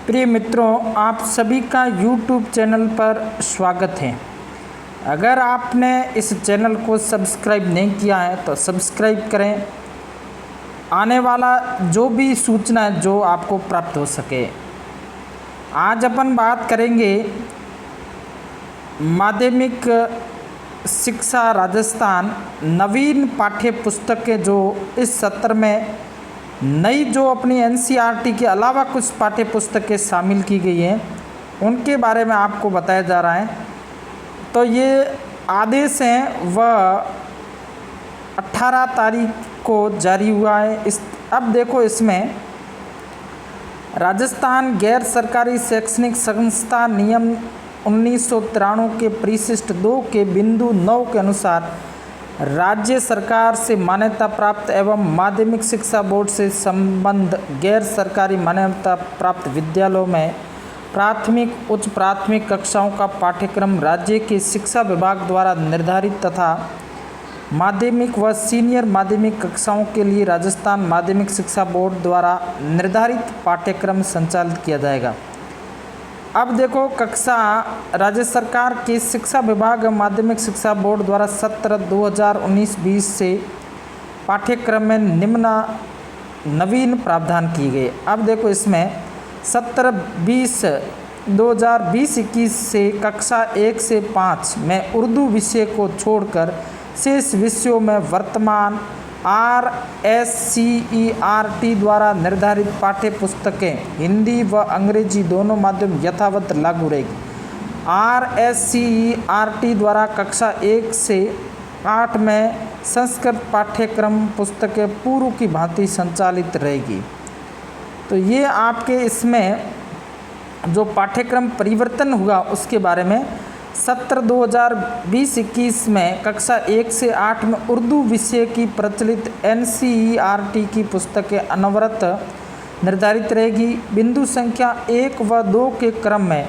प्रिय मित्रों, आप सभी का YouTube चैनल पर स्वागत है। अगर आपने इस चैनल को सब्सक्राइब नहीं किया है तो सब्सक्राइब करें, आने वाला जो भी सूचना है जो आपको प्राप्त हो सके। आज अपन बात करेंगे माध्यमिक शिक्षा राजस्थान नवीन पाठ्य पुस्तकें जो इस सत्र में नई जो अपनी एनसीईआरटी के अलावा कुछ पाठ्य पुस्तकें शामिल की गई हैं उनके बारे में आपको बताया जा रहा है। तो ये आदेश हैं वह 18 तारीख को जारी हुआ है। अब देखो, इसमें राजस्थान गैर सरकारी शैक्षणिक संस्था नियम 1993 के परिशिष्ट 2 के बिंदु 9 के अनुसार राज्य सरकार से मान्यता प्राप्त एवं माध्यमिक शिक्षा बोर्ड से संबद्ध गैर सरकारी मान्यता प्राप्त विद्यालयों में प्राथमिक उच्च प्राथमिक कक्षाओं का पाठ्यक्रम राज्य के शिक्षा विभाग द्वारा निर्धारित तथा माध्यमिक व सीनियर माध्यमिक कक्षाओं के लिए राजस्थान माध्यमिक शिक्षा बोर्ड द्वारा निर्धारित पाठ्यक्रम संचालित किया जाएगा। अब देखो, कक्षा राज्य सरकार के शिक्षा विभाग माध्यमिक शिक्षा बोर्ड द्वारा सत्र 2019-20 से पाठ्यक्रम में निम्न नवीन प्रावधान किए गए। अब देखो, इसमें सत्र 2020-21 से कक्षा 1 से 5 में उर्दू विषय को छोड़कर शेष विषयों में वर्तमान RSCERT द्वारा निर्धारित पाठ्य पुस्तकें हिंदी व अंग्रेजी दोनों माध्यम यथावत लागू रहेगी। RSCERT द्वारा कक्षा 1 से 8 में संस्कृत पाठ्यक्रम पुस्तकें पूर्व की भांति संचालित रहेगी। तो ये आपके इसमें जो पाठ्यक्रम परिवर्तन हुआ उसके बारे में सत्र 2020-21 में कक्षा 1 से 8 में उर्दू विषय की प्रचलित NCERT की पुस्तकें अनवरत निर्धारित रहेगी। बिंदु संख्या 1 व 2 के क्रम में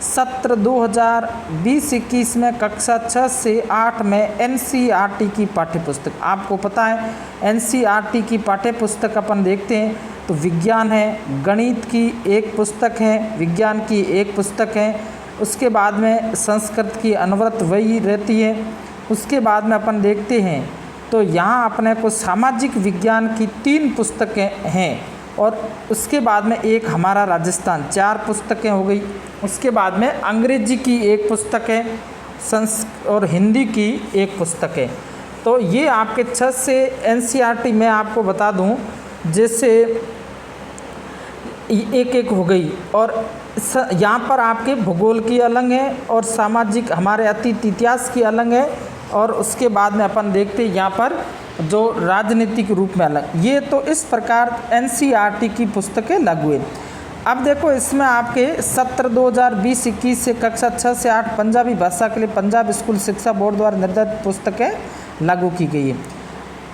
सत्र 2020-21 में कक्षा 6 से 8 में NCERT की पाठ्यपुस्तक, आपको पता है NCERT की पाठ्यपुस्तक अपन देखते हैं तो विज्ञान है, गणित की एक पुस्तक है, विज्ञान की एक पुस्तक है, उसके बाद में संस्कृत की अनवरत वही रहती है। उसके बाद में अपन देखते हैं तो यहाँ अपने को सामाजिक विज्ञान की 3 पुस्तकें हैं और उसके बाद में एक हमारा राजस्थान 4 पुस्तकें हो गई। उसके बाद में अंग्रेजी की एक पुस्तक है और हिंदी की एक पुस्तक है। तो ये आपके 6 से NCERT में आपको बता दूँ, जैसे एक एक हो गई और यहाँ पर आपके भूगोल की अलग है और सामाजिक हमारे अतीत इतिहास की अलग है और उसके बाद में अपन देखते हैं यहाँ पर जो राजनीतिक रूप में अलग। ये तो इस प्रकार NCERT की पुस्तकें लागू है। अब देखो, इसमें आपके सत्र 2020-21 से कक्षा 6 से 8 पंजाबी भाषा के लिए पंजाब स्कूल शिक्षा बोर्ड द्वारा निर्धारित पुस्तकें लागू की गई है।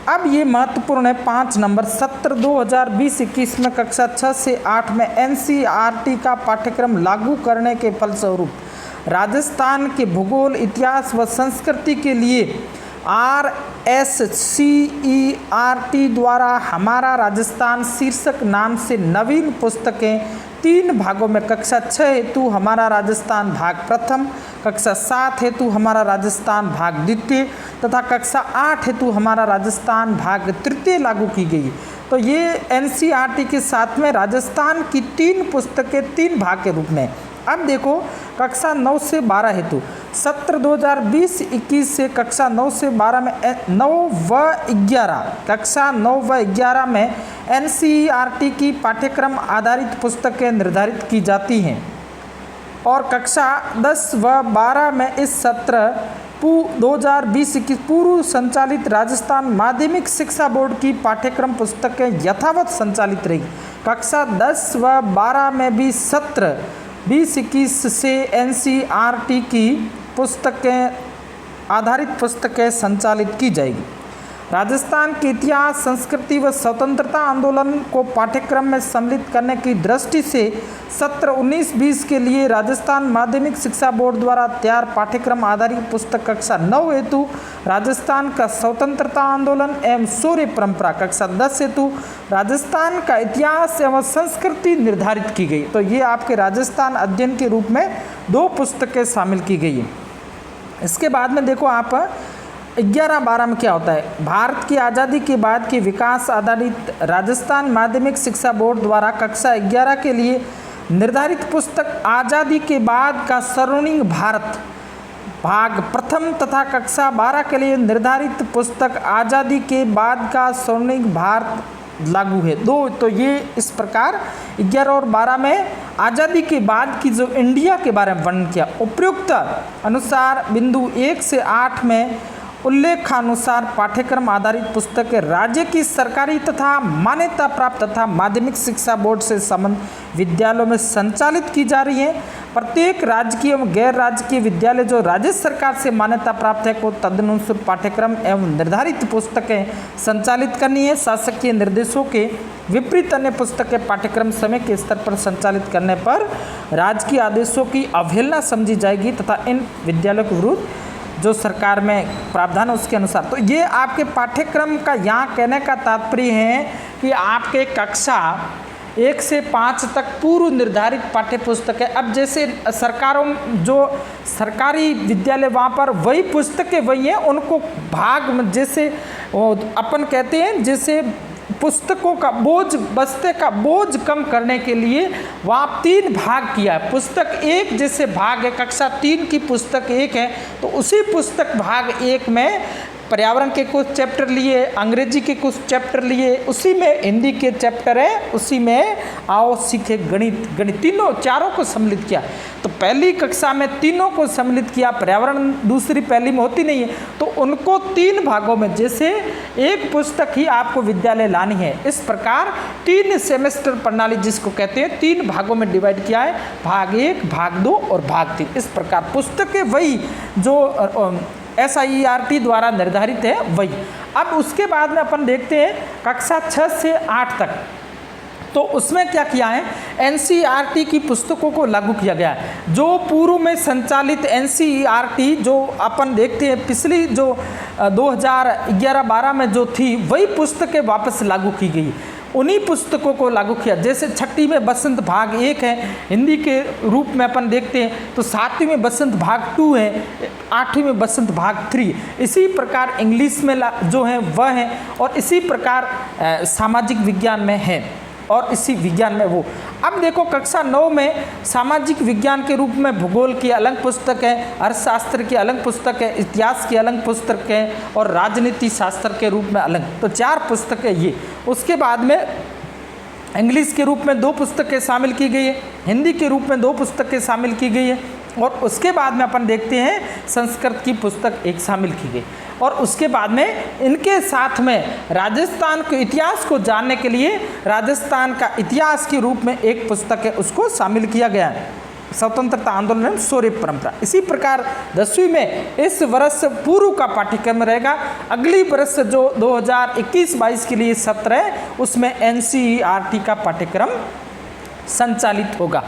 अब ये महत्वपूर्ण है 5 नंबर, सत्र 2020-21 में कक्षा 6 से 8 में NCERT का पाठ्यक्रम लागू करने के फलस्वरूप राजस्थान के भूगोल, इतिहास व संस्कृति के लिए RSCERT द्वारा हमारा राजस्थान शीर्षक नाम से नवीन पुस्तकें 3 भागों में कक्षा 6 हेतु हमारा राजस्थान भाग प्रथम, कक्षा 7 हेतु हमारा राजस्थान भाग द्वितीय तथा कक्षा 8 हेतु हमारा राजस्थान भाग तृतीय लागू की गई। तो ये NCERT के साथ में राजस्थान की 3 पुस्तकें 3 भाग के रूप में। अब देखो, कक्षा 9 से 12 हेतु सत्र 2020-21 से कक्षा 9 से 12 में 9 व 11 कक्षा 9 व 11 में NCERT की पाठ्यक्रम आधारित पुस्तकें निर्धारित की जाती हैं और कक्षा 10 व 12 में इस सत्र 2020-21 पूर्व संचालित राजस्थान माध्यमिक शिक्षा बोर्ड की पाठ्यक्रम पुस्तकें यथावत संचालित रहेगी। कक्षा 10 व 12 में भी सत्र 20-21 से NCERT की पुस्तकें आधारित पुस्तकें संचालित की जाएगी। राजस्थान के इतिहास, संस्कृति व स्वतंत्रता आंदोलन को पाठ्यक्रम में सम्मिलित करने की दृष्टि से सत्र 19-20 के लिए राजस्थान माध्यमिक शिक्षा बोर्ड द्वारा तैयार पाठ्यक्रम आधारित पुस्तक कक्षा 9 हेतु राजस्थान का स्वतंत्रता आंदोलन एवं शौर्य परंपरा, कक्षा 10 हेतु राजस्थान का इतिहास एवं संस्कृति निर्धारित की गई। तो ये आपके राजस्थान अध्ययन के रूप में 2 पुस्तकें शामिल की गई है। इसके बाद में देखो आप 11-12 में क्या होता है, भारत की आज़ादी के बाद के विकास आधारित राजस्थान माध्यमिक शिक्षा बोर्ड द्वारा कक्षा 11 के लिए निर्धारित पुस्तक आज़ादी के बाद का स्वर्णिम भारत भाग प्रथम तथा कक्षा 12 के लिए निर्धारित पुस्तक आज़ादी के बाद का स्वर्णिम भारत लागू है। 2 तो ये इस प्रकार 11 और 12 में आज़ादी के बाद की जो इंडिया के बारे में वर्णन किया। उपयुक्त अनुसार बिंदु 1 से 8 में उल्लेखानुसार पाठ्यक्रम आधारित पुस्तकें राज्य की सरकारी तथा मान्यता प्राप्त तथा माध्यमिक शिक्षा बोर्ड से संबद्ध विद्यालयों में संचालित की जा रही हैं। प्रत्येक राजकीय एवं गैर राजकीय विद्यालय जो राज्य सरकार से मान्यता प्राप्त है को तदनुसार पाठ्यक्रम एवं निर्धारित पुस्तकें संचालित करनी है। शासकीय निर्देशों के विपरीत अन्य पुस्तकें पाठ्यक्रम समय के स्तर पर संचालित करने पर राजकीय आदेशों की अवहेलना समझी जाएगी तथा इन विद्यालयों के विरुद्ध जो सरकार में प्रावधान है उसके अनुसार। तो ये आपके पाठ्यक्रम का यहाँ कहने का तात्पर्य है कि आपके कक्षा 1 से 5 तक पूर्व निर्धारित पाठ्य पुस्तक है। अब जैसे सरकारों जो सरकारी विद्यालय वहाँ पर वही पुस्तकें वही हैं, उनको भाग में जैसे अपन कहते हैं जैसे पुस्तकों का बोझ, बस्ते का बोझ कम करने के लिए वहाँ 3 भाग किया है। पुस्तक 1 जैसे भाग है, कक्षा 3 की पुस्तक 1 है, तो उसी पुस्तक भाग 1 में पर्यावरण के कुछ चैप्टर लिए, अंग्रेजी के कुछ चैप्टर लिए, उसी में हिंदी के चैप्टर है, उसी में आओ सीखे गणित तीनों चारों को सम्मिलित किया। तो पहली कक्षा में तीनों को सम्मिलित किया, पर्यावरण दूसरी पहली में होती नहीं है, तो उनको 3 भागों में जैसे एक पुस्तक ही आपको विद्यालय लानी है, इस प्रकार 3 सेमेस्टर प्रणाली जिसको कहते हैं 3 भागों में डिवाइड किया है, भाग 1, भाग 2 और भाग 3। इस प्रकार पुस्तकें वही जो SIERT द्वारा निर्धारित है वही। अब उसके बाद में अपन देखते हैं कक्षा 6 से 8 तक, तो उसमें क्या किया है, NCERT की पुस्तकों को लागू किया गया है। जो पूर्व में संचालित NCERT जो अपन देखते हैं पिछली जो 2011-12 में जो थी वही पुस्तकें वापस लागू की गई, उन्हीं पुस्तकों को लागू किया। जैसे 6वीं में बसंत भाग 1 है, हिंदी के रूप में अपन देखते हैं तो 7वीं में बसंत भाग 2 है, 8वीं में बसंत भाग 3, इसी प्रकार इंग्लिश में जो है वह है, और इसी प्रकार सामाजिक विज्ञान में है और इसी विज्ञान में वो। अब देखो कक्षा 9 में सामाजिक विज्ञान के रूप में भूगोल की अलग पुस्तक है, अर्थशास्त्र की अलग पुस्तक है, इतिहास की अलग पुस्तक है और राजनीति शास्त्र के रूप में अलग, तो 4 पुस्तकें ये। उसके बाद में इंग्लिश के रूप में 2 पुस्तकें शामिल की गई है, हिंदी के रूप में 2 पुस्तकें शामिल की गई है, और उसके बाद में अपन देखते हैं संस्कृत की पुस्तक 1 शामिल की गई, और उसके बाद में इनके साथ में राजस्थान के इतिहास को जानने के लिए राजस्थान का इतिहास के रूप में 1 पुस्तक है उसको शामिल किया गया है, स्वतंत्रता आंदोलन शौर्य परंपरा। इसी प्रकार 10वीं में इस वर्ष पूर्व का पाठ्यक्रम रहेगा, अगली वर्ष जो 2021-22 के लिए सत्र है उसमें NCERT का पाठ्यक्रम संचालित होगा।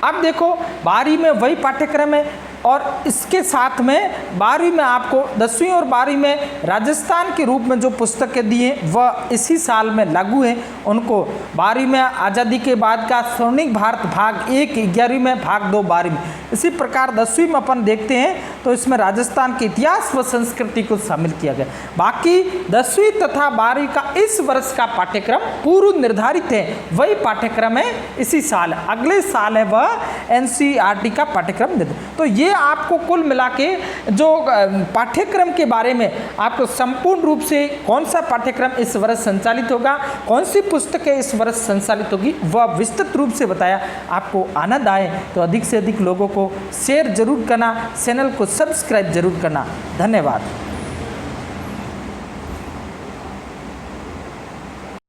अब देखो 12वीं में वही पाठ्यक्रम है, और इसके साथ में 12वीं में आपको 10वीं और 12वीं में राजस्थान के रूप में जो पुस्तकें दी हैं वह इसी साल में लागू है। उनको 12वीं में आज़ादी के बाद का स्वर्णिम भारत भाग 1, 11वीं में भाग 2, 12वीं में। इसी प्रकार 10वीं में अपन देखते हैं तो इसमें राजस्थान के इतिहास व संस्कृति को शामिल किया गया। बाकी 10वीं तथा 12वीं का इस वर्ष का पाठ्यक्रम पूर्व निर्धारित है, वही पाठ्यक्रम है इसी साल, अगले साल है वह NCERT का पाठ्यक्रम। तो ये आपको कुल मिला के जो पाठ्यक्रम के बारे में आपको संपूर्ण रूप से कौन सा पाठ्यक्रम इस वर्ष संचालित होगा, कौन सी पुस्तकें इस वर्ष संचालित होगी, वह विस्तृत रूप से बताया। आपको आनंद आए तो अधिक से अधिक लोगों को शेयर जरूर करना, चैनल को सब्सक्राइब जरूर करना। धन्यवाद।